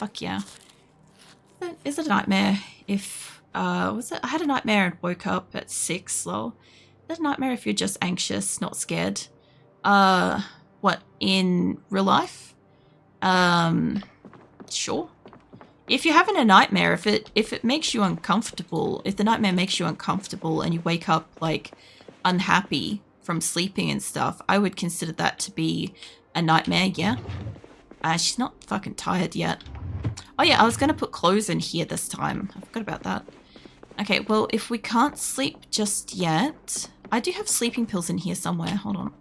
Fuck yeah. Is it a nightmare if, was it? I had a nightmare and woke up at 6, lol. Is it a nightmare if you're just anxious, not scared? What, in real life? Sure. If you're having a nightmare, if it makes you uncomfortable, if the nightmare makes you uncomfortable and you wake up, like, unhappy from sleeping and stuff, I would consider that to be a nightmare, yeah? She's not fucking tired yet. Oh yeah, I was gonna put clothes in here this time. I forgot about that. Okay, well, if we can't sleep just yet... I do have sleeping pills in here somewhere. Hold on.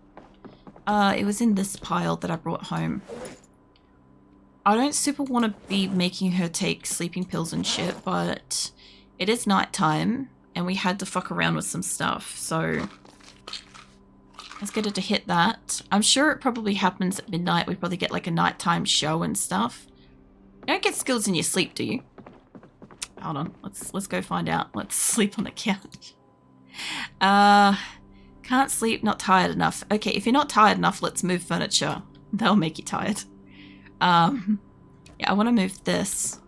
It was in this pile that I brought home. I don't super want to be making her take sleeping pills and shit, but it is nighttime, and we had to fuck around with some stuff, so... Let's get her to hit that. I'm sure it probably happens at midnight. We probably get like a nighttime show and stuff. You don't get skills in your sleep, do you? Hold on. Let's go find out. Let's sleep on the couch. Can't sleep, not tired enough. Okay, if you're not tired enough, let's move furniture. That'll make you tired. Yeah, I want to move this.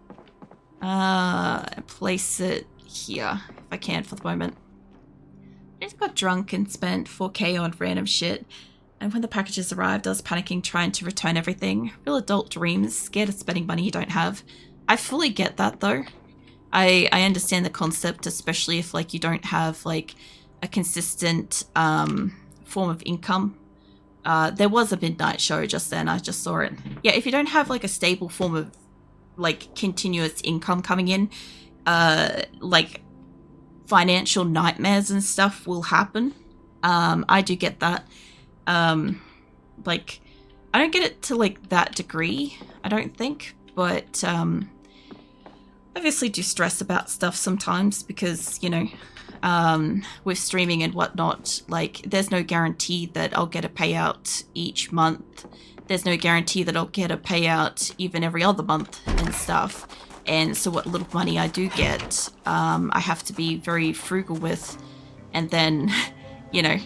Place it here, if I can for the moment. I just got drunk and spent 4K on random shit. And when the packages arrived, I was panicking, trying to return everything. Real adult dreams, scared of spending money you don't have. I fully get that, though. I understand the concept, especially if, like, you don't have, like, a consistent form of income. There was a midnight show just then. I just saw it. Yeah, if you don't have, like, a stable form of, like, continuous income coming in, like, financial nightmares and stuff will happen. I do get that. Like, I don't get it to, like, that degree, I don't think, but, obviously do stress about stuff sometimes because, you know, with streaming and whatnot, like, there's no guarantee that I'll get a payout each month. There's no guarantee that I'll get a payout even every other month and stuff. And so what little money I do get, I have to be very frugal with. And then, you know,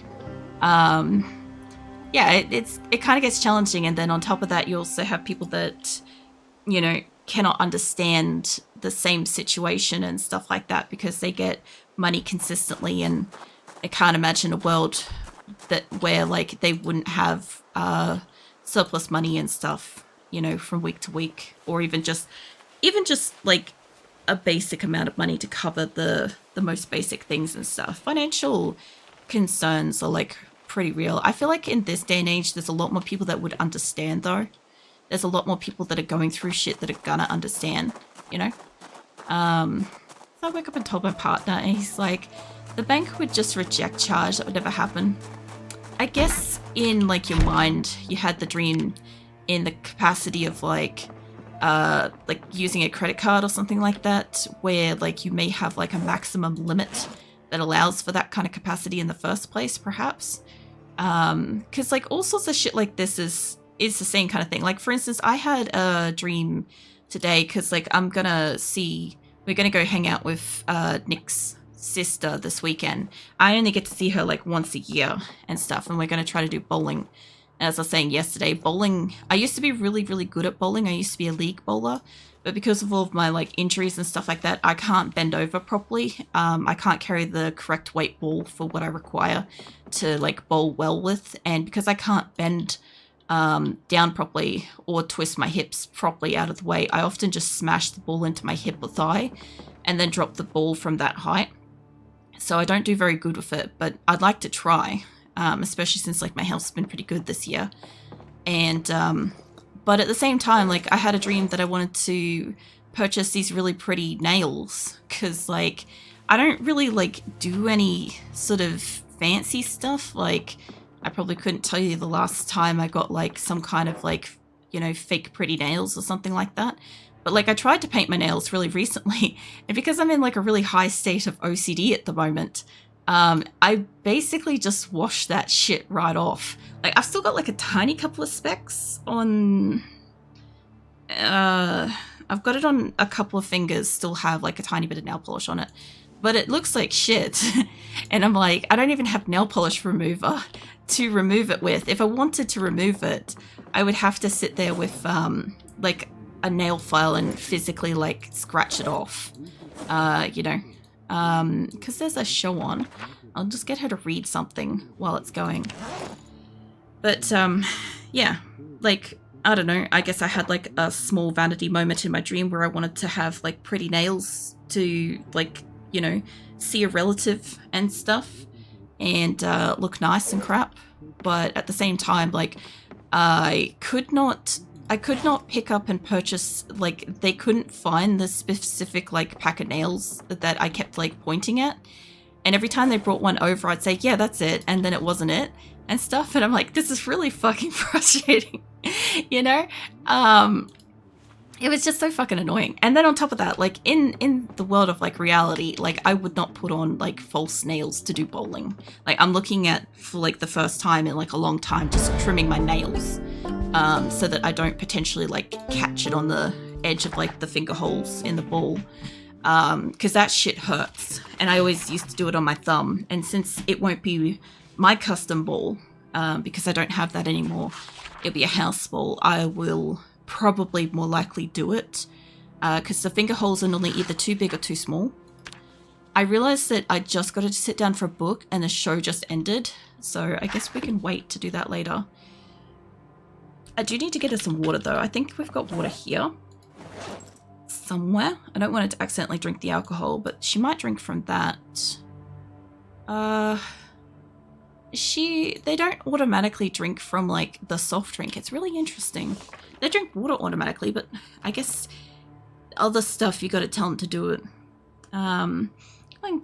yeah, it kind of gets challenging. And then on top of that, you also have people that, you know, cannot understand the same situation and stuff like that because they get money consistently, and I can't imagine a world where like they wouldn't have surplus money and stuff, you know, from week to week, or even just like a basic amount of money to cover the most basic things and stuff. Financial concerns are like pretty real. I feel like in this day and age there's a lot more people that would understand, though. There's a lot more people that are going through shit that are gonna understand, you know? So I woke up and told my partner, and he's like, the bank would just reject charge. That would never happen. I guess in, like, your mind, you had the dream in the capacity of, like using a credit card or something like that, where, like, you may have, like, a maximum limit that allows for that kind of capacity in the first place, perhaps. Because, like, all sorts of shit like this is the same kind of thing. Like, for instance, I had a dream today because, like, we're gonna go hang out with Nick's sister this weekend. I only get to see her like once a year and stuff, and we're gonna try to do bowling. As I was saying yesterday, bowling, I used to be really, really good at bowling. I used to be a league bowler, but because of all of my like injuries and stuff like that, I can't bend over properly. I can't carry the correct weight ball for what I require to like bowl well with, and because I can't bend down properly or twist my hips properly out of the way, I often just smash the ball into my hip or thigh and then drop the ball from that height. So I don't do very good with it, but I'd like to try, especially since like my health's been pretty good this year. And but at the same time, like, I had a dream that I wanted to purchase these really pretty nails, because like I don't really like do any sort of fancy stuff. Like, I probably couldn't tell you the last time I got like some kind of like, you know, fake pretty nails or something like that. But like, I tried to paint my nails really recently, and because I'm in like a really high state of OCD at the moment, I basically just washed that shit right off. Like, I've still got like a tiny couple of specks on, I've got it on a couple of fingers, still have like a tiny bit of nail polish on it, but it looks like shit. And I'm like, I don't even have nail polish remover to remove it with. If I wanted to remove it, I would have to sit there with like a nail file and physically like scratch it off, you know, because there's a show on. I'll just get her to read something while it's going. But yeah, like, I don't know, I guess I had like a small vanity moment in my dream where I wanted to have like pretty nails to like, you know, see a relative and stuff and look nice and crap. But at the same time, like, I could not pick up and purchase, like, they couldn't find the specific like pack of nails that I kept like pointing at. And every time they brought one over, I'd say, yeah, that's it. And then it wasn't it and stuff. And I'm like, this is really fucking frustrating, you know? It was just so fucking annoying. And then on top of that, like in the world of like reality, like I would not put on like false nails to do bowling. Like I'm looking at, for like the first time in like a long time, just trimming my nails so that I don't potentially like catch it on the edge of like the finger holes in the ball. Because that shit hurts. And I always used to do it on my thumb. And since it won't be my custom ball, because I don't have that anymore, it'll be a house ball, I will probably more likely do it. Because the finger holes are normally either too big or too small. I realized that I just got to sit down for a book and the show just ended. So I guess we can wait to do that later. I do need to get her some water though. I think we've got water here somewhere. I don't want her to accidentally drink the alcohol, but she might drink from that. They don't automatically drink from like the soft drink. It's really interesting. They drink water automatically, but I guess other stuff you got to tell them to do it. Going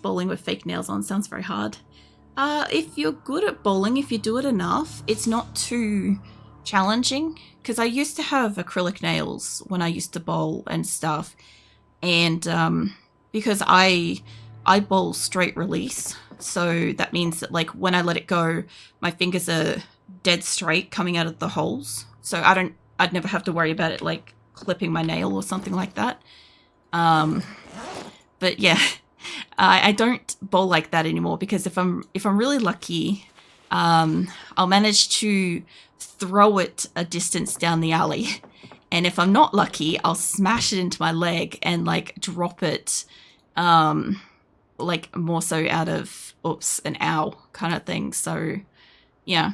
bowling with fake nails on sounds very hard. If you're good at bowling, if you do it enough, it's not too challenging, because I used to have acrylic nails when I used to bowl and stuff, and because I bowl straight release, so that means that like when I let it go, my fingers are dead straight coming out of the holes, so I'd never have to worry about it like clipping my nail or something like that. But yeah, I don't bowl like that anymore, because if I'm really lucky, I'll manage to throw it a distance down the alley, and if I'm not lucky, I'll smash it into my leg and like drop it, like more so out of oops an ow kind of thing. So yeah,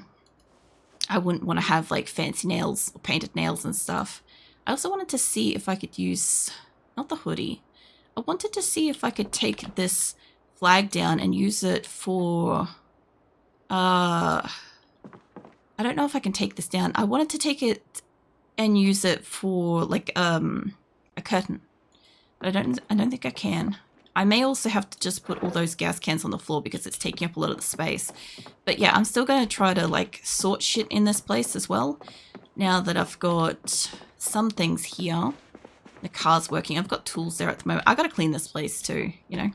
I wouldn't want to have like fancy nails or painted nails and stuff. I also wanted to see if I could use, not the hoodie, I wanted to see if I could take this flag down and use it for I don't know if I can take this down. I wanted to take it and use it for like a curtain, but I don't think I can. I may also have to just put all those gas cans on the floor because it's taking up a lot of the space. But yeah, I'm still going to try to like sort shit in this place as well. Now that I've got some things here, the car's working. I've got tools there at the moment. I got to clean this place too, you know.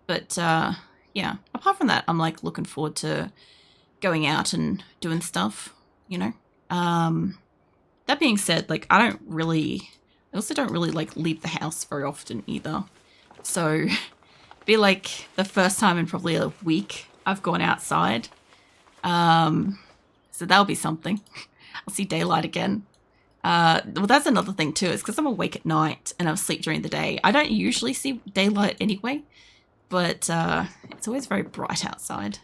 But yeah, apart from that, I'm like looking forward to going out and doing stuff, you know. That being said, like I also don't really like leave the house very often either. So be like the first time in probably a week I've gone outside. So that'll be something. I'll see daylight again. Well, that's another thing too, is because I'm awake at night and I'm asleep during the day. I don't usually see daylight anyway, but it's always very bright outside.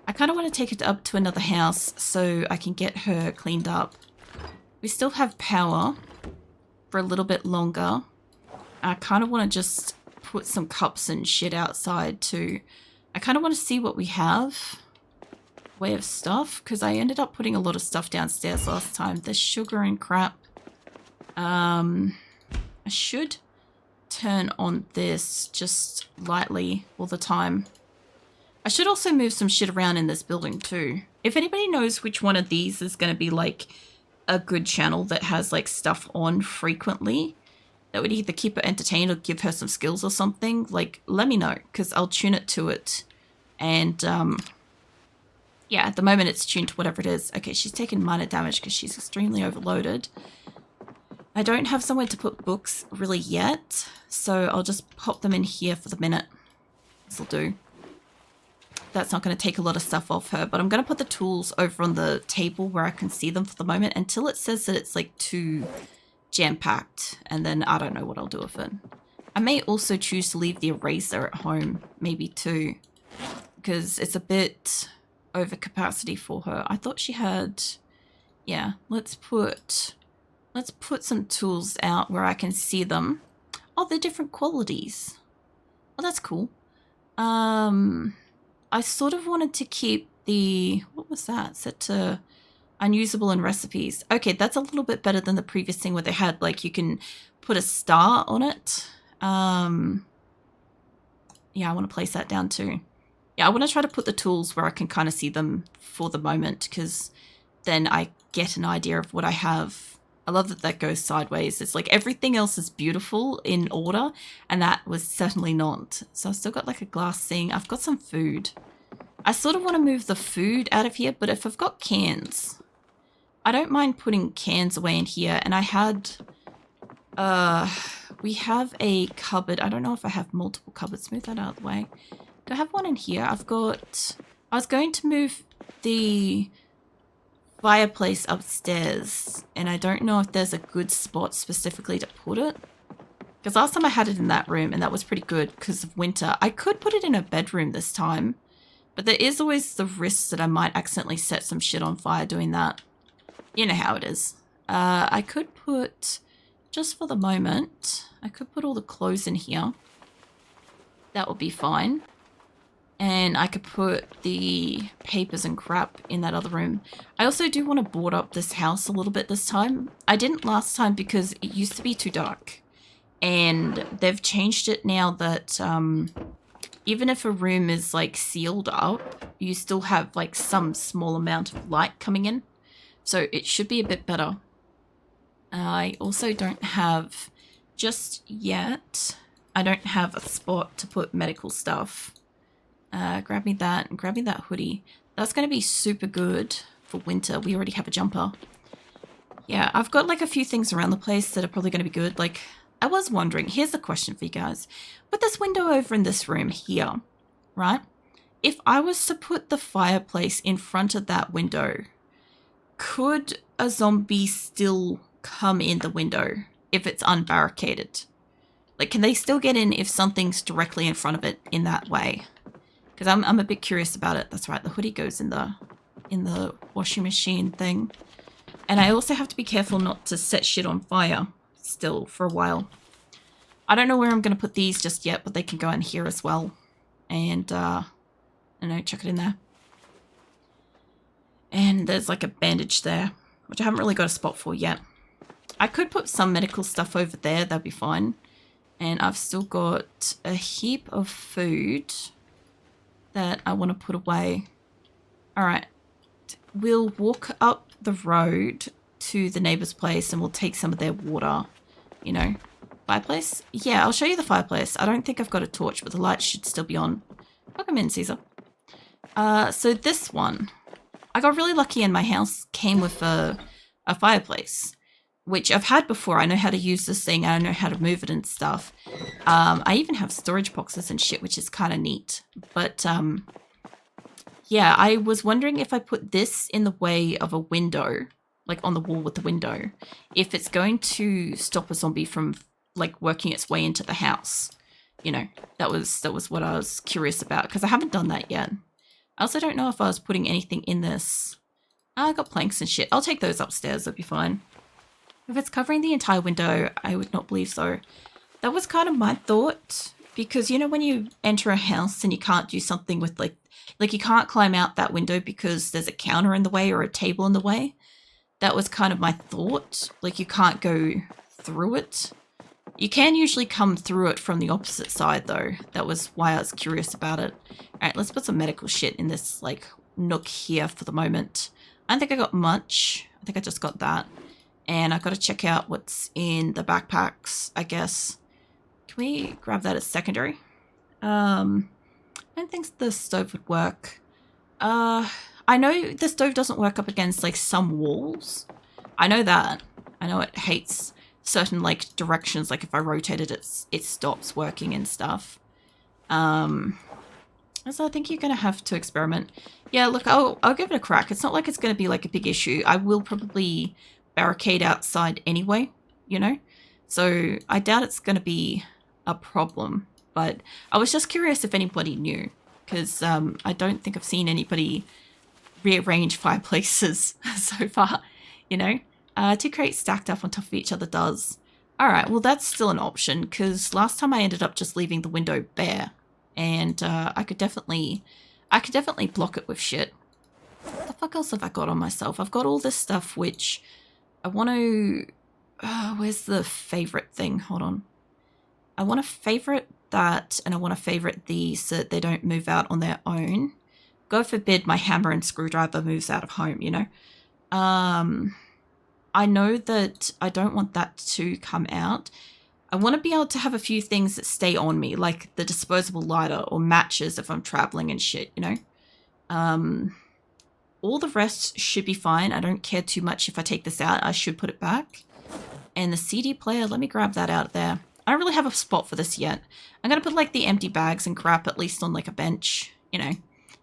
I kind of want to take it up to another house so I can get her cleaned up. We still have power for a little bit longer. I kind of want to just put some cups and shit outside too. I kind of want to see what we have way of stuff, because I ended up putting a lot of stuff downstairs last time. There's sugar and crap. I should turn on this just lightly all the time. I should also move some shit around in this building too. If anybody knows which one of these is going to be like a good channel that has like stuff on frequently, that would either keep her entertained or give her some skills or something, like let me know, because I'll tune it to it. And yeah, at the moment it's tuned to whatever it is. Okay, she's taken minor damage because she's extremely overloaded. I don't have somewhere to put books really yet, so I'll just pop them in here for the minute. This'll do. That's not going to take a lot of stuff off her, but I'm going to put the tools over on the table where I can see them for the moment until it says that it's like too jam-packed, and then I don't know what I'll do with it. I may also choose to leave the eraser at home, maybe too, because it's a bit over capacity for her. I thought she had, yeah, let's put some tools out where I can see them. Oh, they're different qualities. Oh, that's cool. I sort of wanted to keep the, what was that? Set to unusable in recipes. Okay, that's a little bit better than the previous thing where they had, like, you can put a star on it. Yeah, I want to place that down too. Yeah, I want to try to put the tools where I can kind of see them for the moment, because then I get an idea of what I have. I love that that goes sideways. It's like everything else is beautiful in order, and that was certainly not. So I've still got like a glass thing. I've got some food. I sort of want to move the food out of here, but if I've got cans, I don't mind putting cans away in here. And I had, we have a cupboard. I don't know if I have multiple cupboards. Move that out of the way. Do I have one in here? I've got, I was going to move the fireplace upstairs, and I don't know if there's a good spot specifically to put it, because last time I had it in that room and that was pretty good because of winter. I could put it in a bedroom this time, but there is always the risk that I might accidentally set some shit on fire doing that. You know how it is. I could put, just for the moment, I could put all the clothes in here. That would be fine. And I could put the papers and crap in that other room. I also do want to board up this house a little bit this time. I didn't last time because it used to be too dark. And they've changed it now that even if a room is like sealed up, you still have like some small amount of light coming in. So it should be a bit better. I also don't have, just yet, I don't have a spot to put medical stuff. Grab me that and grab me that hoodie. That's going to be super good for winter. We already have a jumper. Yeah, I've got like a few things around the place that are probably going to be good. Like, I was wondering, here's the question for you guys. With this window over in this room here, right? If I was to put the fireplace in front of that window, could a zombie still come in the window if it's unbarricaded? Like, can they still get in if something's directly in front of it in that way? Because I'm a bit curious about it. That's right, the hoodie goes in the washing machine thing. And I also have to be careful not to set shit on fire still for a while. I don't know where I'm going to put these just yet, but they can go in here as well. And, I don't know, chuck it in there. And there's like a bandage there, which I haven't really got a spot for yet. I could put some medical stuff over there. That'd be fine. And I've still got a heap of food that I want to put away. All right. We'll walk up the road to the neighbor's place and we'll take some of their water. You know, fireplace? Yeah, I'll show you the fireplace. I don't think I've got a torch, but the light should still be on. Welcome in, Caesar. So this one, I got really lucky and my house came with a fireplace, which I've had before. I know how to use this thing. I know how to move it and stuff. I even have storage boxes and shit, which is kind of neat. But yeah, I was wondering if I put this in the way of a window, like on the wall with the window, if it's going to stop a zombie from like working its way into the house. You know, that was what I was curious about, because I haven't done that yet. I also don't know if I was putting anything in this. I got planks and shit. I'll take those upstairs. That'll be fine. If it's covering the entire window, I would not believe so. That was kind of my thought, because, you know, when you enter a house and you can't do something with like you can't climb out that window because there's a counter in the way or a table in the way. That was kind of my thought. Like, you can't go through it. You can usually come through it from the opposite side, though. That was why I was curious about it. All right, let's put some medical shit in this, like, nook here for the moment. I don't think I got much. I think I just got that. And I've got to check out what's in the backpacks, I guess. Can we grab that as secondary? I don't think the stove would work. I know the stove doesn't work up against, like, some walls. I know that. I know it hates certain, like, directions. Like, if I rotate it, it stops working and stuff. So I think you're going to have to experiment. Yeah, look, I'll give it a crack. It's not like it's going to be, like, a big issue. I will probably barricade outside anyway, you know? So I doubt it's going to be a problem. But I was just curious if anybody knew, because I don't think I've seen anybody rearrange fireplaces so far, you know? 2 crates stacked up on top of each other does. Alright, well that's still an option, because last time I ended up just leaving the window bare. And I could definitely block it with shit. What the fuck else have I got on myself? I've got all this stuff which I want to... where's the favorite thing? Hold on. I want to favorite that, and I want to favorite these so that they don't move out on their own. God forbid my hammer and screwdriver moves out of home, you know? I know that I don't want that to come out. I want to be able to have a few things that stay on me, like the disposable lighter or matches if I'm traveling and shit, you know? All the rest should be fine. I don't care too much if I take this out. I should put it back. And the CD player, let me grab that out there. I don't really have a spot for this yet. I'm going to put like the empty bags and crap at least on like a bench, you know,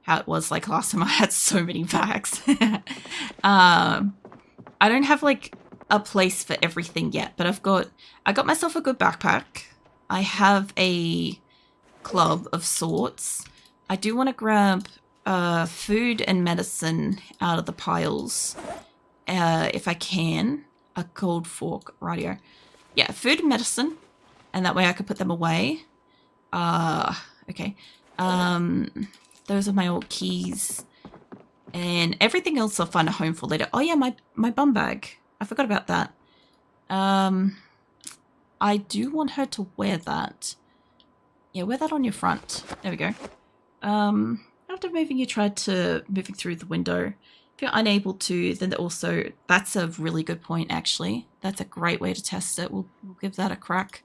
how it was like last time I had so many bags. I don't have like a place for everything yet, but I got myself a good backpack. I have a club of sorts. I do want to grab food and medicine out of the piles if I can. A cold fork, radio. Yeah, food and medicine, and that way I could put them away. Okay. Those are my old keys. And everything else I'll find a home for later. Oh yeah, my bum bag. I forgot about that. I do want her to wear that. Yeah, wear that on your front. There we go. After moving, you tried to moving through the window. If you're unable to, then also, that's a really good point, actually. That's a great way to test it. We'll give that a crack.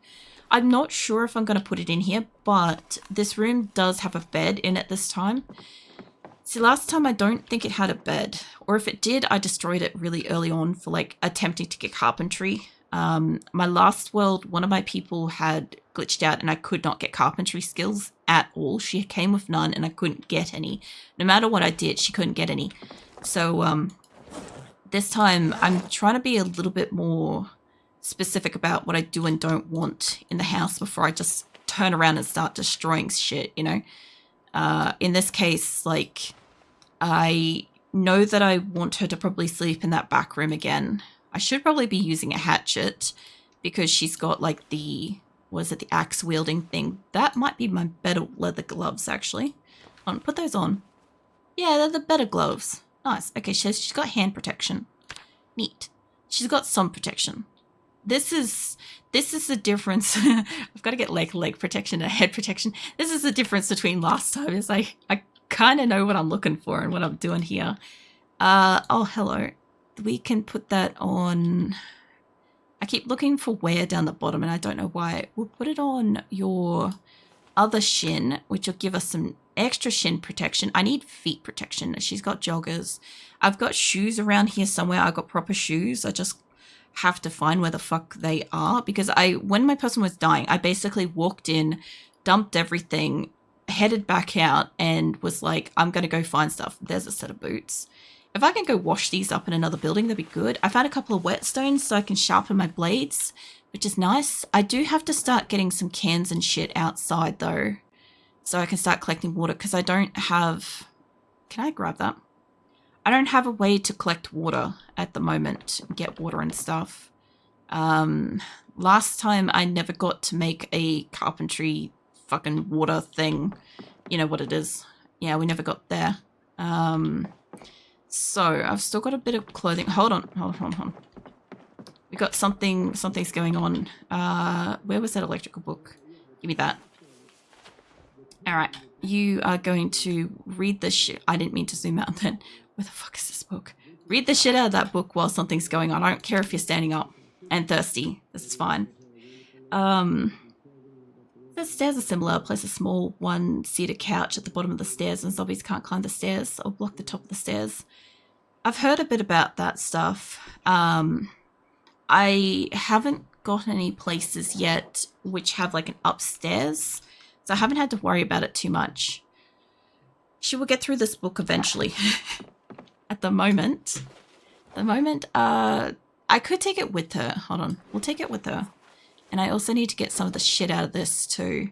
I'm not sure if I'm going to put it in here, but this room does have a bed in it this time. See, last time I don't think it had a bed, or if it did, I destroyed it really early on for like attempting to get carpentry. My last world, one of my people had glitched out and I could not get carpentry skills at all. She came with none and I couldn't get any. No matter what I did, she couldn't get any. So this time I'm trying to be a little bit more specific about what I do and don't want in the house before I just turn around and start destroying shit, you know? In this case, like, I know that I want her to probably sleep in that back room again. I should probably be using a hatchet because she's got like the, what is it, the axe wielding thing. That might be my better leather gloves, actually. Put those on. Yeah, they're the better gloves. Nice. Okay, she's got hand protection. Neat. She's got some protection. This is the difference. I've got to get leg protection and head protection. This is the difference between last time. Is I kind of know what I'm looking for and what I'm doing here. Oh, hello. We can put that on. I keep looking for where down the bottom and I don't know why. We'll put it on your other shin, which will give us some extra shin protection. I need feet protection. She's got joggers. I've got shoes around here somewhere. I've got proper shoes. I just have to find where the fuck they are because when my person was dying, I basically walked in, dumped everything, headed back out and was like, I'm going to go find stuff. There's a set of boots. If I can go wash these up in another building, that'd be good. I found a couple of whetstones so I can sharpen my blades, which is nice. I do have to start getting some cans and shit outside though, so I can start collecting water because I don't have... Can I grab that? I don't have a way to collect water at the moment, get water and stuff. Last time I never got to make a carpentry fucking water thing. You know what it is. Yeah, we never got there. So I've still got a bit of clothing. Hold on. We got something's going on. Where was that electrical book? Give me that. All right, you are going to read the shit. I didn't mean to zoom out then. Where the fuck is this book? Read the shit out of that book while something's going on. I don't care if you're standing up and thirsty. This is fine. The stairs are similar. Place a small one-seater couch at the bottom of the stairs and zombies can't climb the stairs or block the top of the stairs. I've heard a bit about that stuff. I haven't got any places yet which have like an upstairs, so I haven't had to worry about it too much. She will get through this book eventually. At the moment, I I could take it with her. Hold on. We'll take it with her. And I also need to get some of the shit out of this too.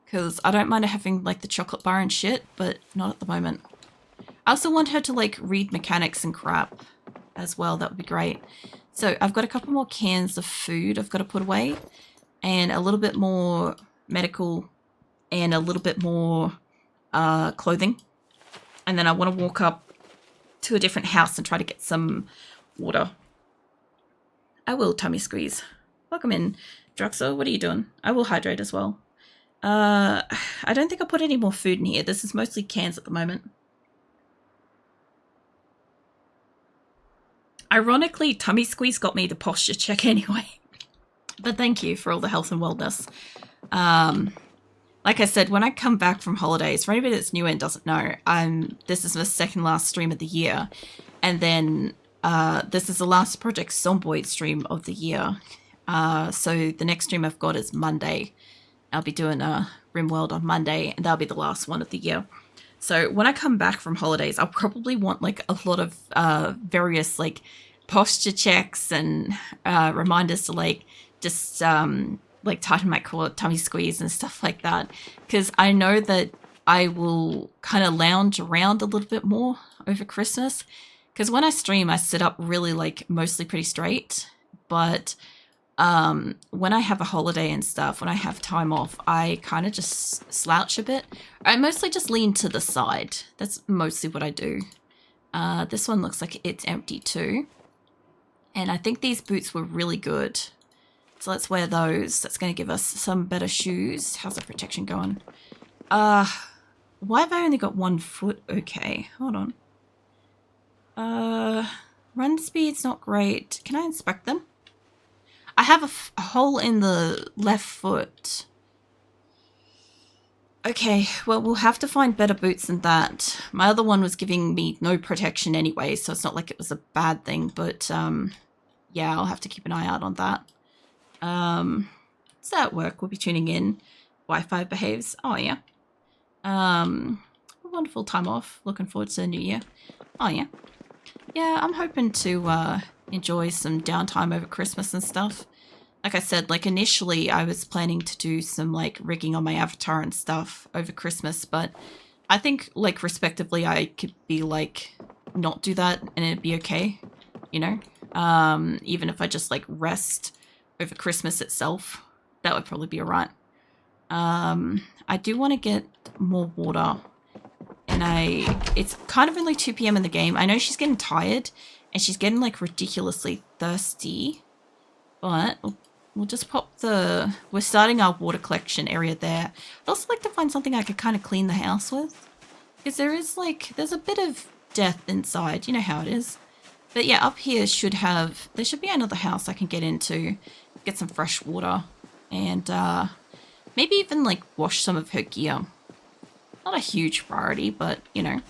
Because I don't mind her having like the chocolate bar and shit, but not at the moment. I also want her to like read mechanics and crap as well. That would be great. So I've got a couple more cans of food I've got to put away. And a little bit more medical and a little bit more clothing. And then I want to walk up to a different house and try to get some water. I will tummy squeeze. Welcome in, Druxel. What are you doing? I will hydrate as well. I don't think I'll put any more food in here. This is mostly cans at the moment. Ironically, tummy squeeze got me the posture check anyway. But thank you for all the health and wellness. Like I said, when I come back from holidays, for anybody that's new and doesn't know, this is my second last stream of the year. And then this is the last Project Zomboid stream of the year. So the next stream I've got is Monday. I'll be doing RimWorld on Monday, and that'll be the last one of the year. So when I come back from holidays, I'll probably want like a lot of various like posture checks and reminders to like just like tighten my core, tummy squeeze and stuff like that. Because I know that I will kind of lounge around a little bit more over Christmas. Because when I stream, I sit up really like mostly pretty straight. But when I have a holiday and stuff, when I have time off, I kind of just slouch a bit. I mostly just lean to the side. That's mostly what I do. This one looks like it's empty too. And I think these boots were really good. So let's wear those. That's going to give us some better shoes. How's the protection going? Why have I only got 1 foot? Okay, hold on. Run speed's not great. Can I inspect them? I have a hole in the left foot. Okay, well, we'll have to find better boots than that. My other one was giving me no protection anyway, so it's not like it was a bad thing, but yeah, I'll have to keep an eye out on that. So at work, we'll be tuning in. Wi-Fi behaves. Oh, yeah. Wonderful time off. Looking forward to the new year. Oh, yeah. Yeah, I'm hoping to enjoy some downtime over Christmas and stuff. Like I said, like initially I was planning to do some like rigging on my avatar and stuff over Christmas, but I think like respectively I could be like not do that and it'd be okay, you know? Even if I just like rest over Christmas itself, that would probably be alright. I do want to get more water, and it's kind of only 2 p.m. in the game. I know she's getting tired and she's getting like ridiculously thirsty, but we'll just pop we're starting our water collection area there. I'd also like to find something I could kind of clean the house with, because there's a bit of death inside, you know how it is. But yeah, up here there should be another house I can get into, get some fresh water, and maybe even like wash some of her gear. Not a huge priority, but you know,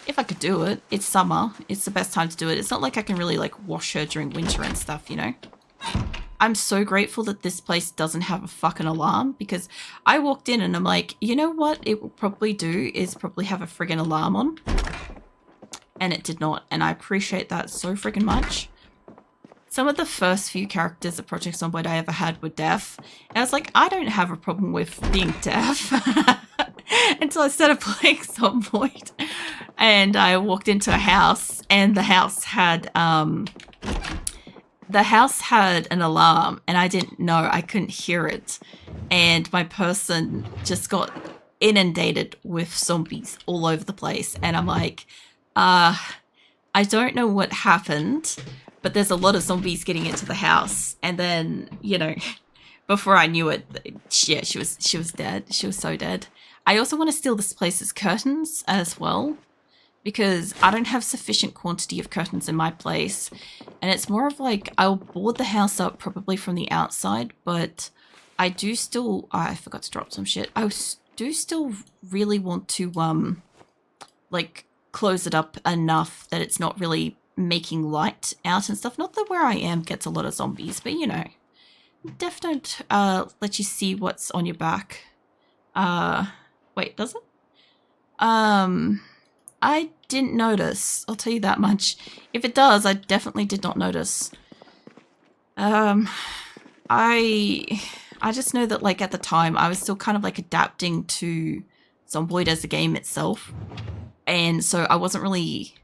if I could do it. It's summer, it's the best time to do it. It's not like I can really like wash her during winter and stuff, you know. I'm so grateful that this place doesn't have a fucking alarm, because I walked in and I'm like, you know what it will probably do is probably have a friggin' alarm on. And it did not, and I appreciate that so friggin' much. Some of the first few characters of Project Zomboid I ever had were deaf. And I was like, I don't have a problem with being deaf. Until I started playing Zomboid. And I walked into a house, and the house had an alarm, and I didn't know, I couldn't hear it. And my person just got inundated with zombies all over the place. And I'm like, I don't know what happened, but there's a lot of zombies getting into the house. And then, you know, before I knew it, yeah, she was dead. She was so dead. I also want to steal this place's curtains as well, because I don't have sufficient quantity of curtains in my place. And it's more of like, I'll board the house up probably from the outside, but I do still, I forgot to drop some shit. I do still really want to, like, close it up enough that it's not really making light out and stuff. Not that where I am gets a lot of zombies, but you know, Def don't let you see what's on your back. Wait, does it? I didn't notice. I'll tell you that much. If it does, I definitely did not notice. I just know that like at the time I was still kind of like adapting to Zomboid as a game itself. And so I wasn't really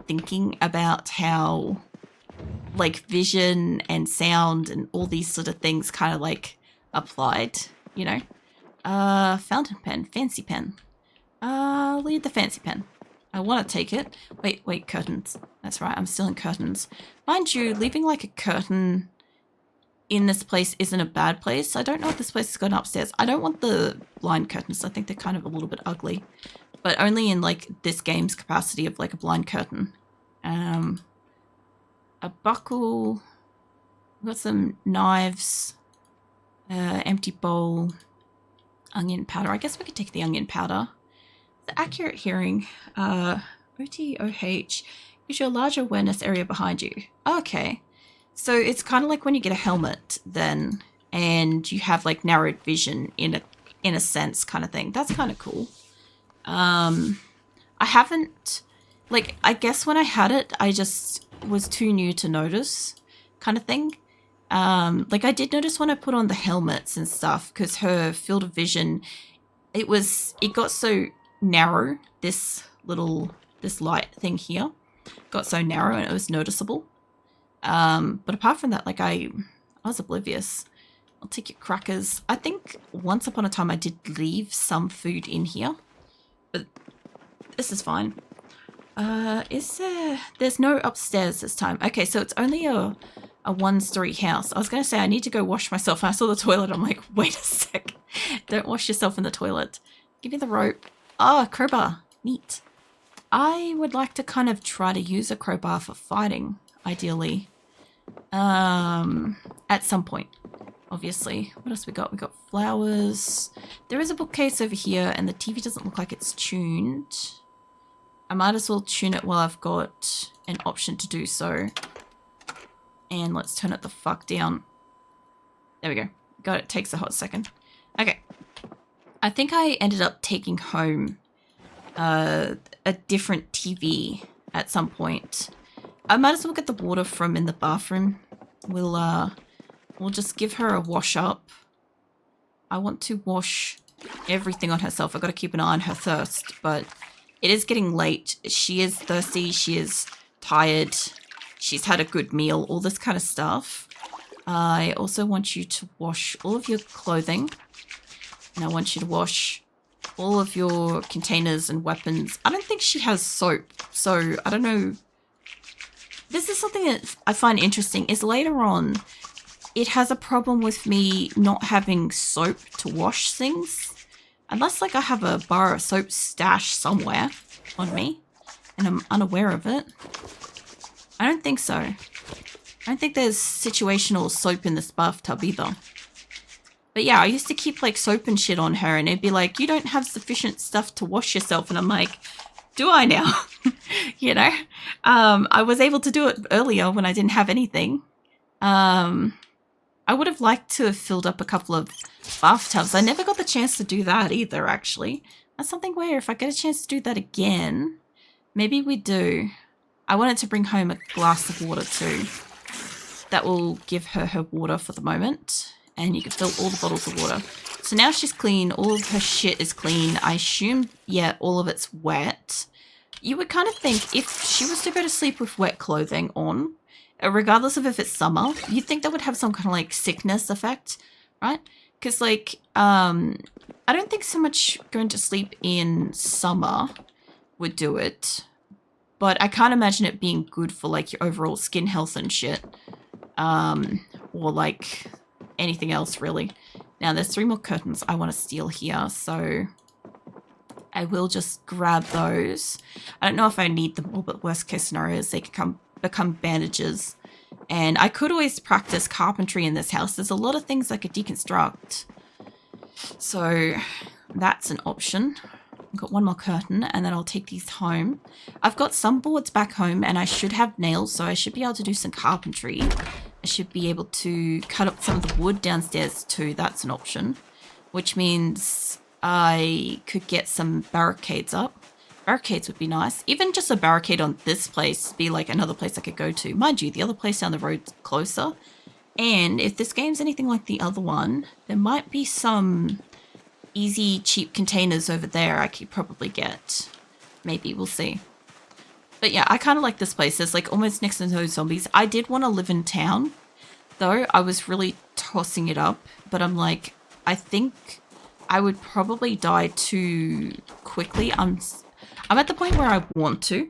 thinking about how like vision and sound and all these sort of things kind of like applied, you know. Fountain pen, fancy pen. Leave the fancy pen. I want to take it. Wait, curtains. That's right, I'm still in curtains. Mind you, leaving like a curtain in this place isn't a bad place. I don't know if this place is going upstairs. I don't want the blind curtains. I think they're kind of a little bit ugly. But only in like this game's capacity of like a blind curtain. A buckle. We've got some knives. Empty bowl. Onion powder. I guess we could take the onion powder. The accurate hearing. OTOH gives you a large awareness area behind you. Okay. So it's kind of like when you get a helmet then, and you have like narrowed vision in a sense kind of thing. That's kind of cool. I haven't, like, I guess when I had it, I just was too new to notice kind of thing. Like I did notice when I put on the helmets and stuff, because her field of vision, it got so narrow, this light thing here got so narrow and it was noticeable. But apart from that, like I was oblivious. I'll take your crackers. I think once upon a time I did leave some food in here, but this is fine. There's no upstairs this time. Okay, so it's only a one-story house. I was going to say I need to go wash myself. And I saw the toilet. I'm like, wait a sec. Don't wash yourself in the toilet. Give me the rope. Oh, crowbar. Neat. I would like to kind of try to use a crowbar for fighting, ideally. At some point, obviously. What else we got? We got flowers. There is a bookcase over here and the TV doesn't look like it's tuned. I might as well tune it while I've got an option to do so. And let's turn it the fuck down. There we go. Got it. Takes a hot second. Okay. I think I ended up taking home a different TV at some point. I might as well get the water from in the bathroom. We'll just give her a wash up. I want to wash everything on herself. I've got to keep an eye on her thirst, but it is getting late. She is thirsty. She is tired. She's had a good meal, all this kind of stuff. I also want you to wash all of your clothing. And I want you to wash all of your containers and weapons. I don't think she has soap, so I don't know. This is something that I find interesting, is later on, it has a problem with me not having soap to wash things. Unless, like, I have a bar of soap stashed somewhere on me, and I'm unaware of it. I don't think so. I don't think there's situational soap in this bathtub either. But yeah, I used to keep, like, soap and shit on her, and it'd be like, you don't have sufficient stuff to wash yourself, and I'm like, do I now? You know? I was able to do it earlier when I didn't have anything. I would have liked to have filled up a couple of bathtubs. I never got the chance to do that either, actually. That's something where if I get a chance to do that again, maybe we do. I wanted to bring home a glass of water too. That will give her her water for the moment. And you can fill all the bottles of water. So now she's clean. All of her shit is clean. I assume, yeah, all of it's wet. You would kind of think if she was to go to sleep with wet clothing on, regardless of if it's summer, you'd think that would have some kind of like sickness effect, right? Because like, I don't think so much going to sleep in summer would do it. But I can't imagine it being good for like your overall skin health and shit. Or like anything else really. Now there's 3 more curtains I want to steal here, so I will just grab those. I don't know if I need them all, but worst case scenario is they can become bandages. And I could always practice carpentry in this house. There's a lot of things I could deconstruct. So that's an option. I've got 1 more curtain and then I'll take these home. I've got some boards back home and I should have nails, so I should be able to do some carpentry. I should be able to cut up some of the wood downstairs too. That's an option, which means I could get some barricades up. Barricades would be nice. Even just a barricade on this place would be like another place I could go to. Mind you, the other place down the road's closer. And if this game's anything like the other one, there might be some easy, cheap containers over there I could probably get. Maybe, we'll see. But yeah, I kind of like this place. There's like almost next to no zombies. I did want to live in town, though. I was really tossing it up, but I'm like, I think I would probably die too quickly. I'm at the point where I want to.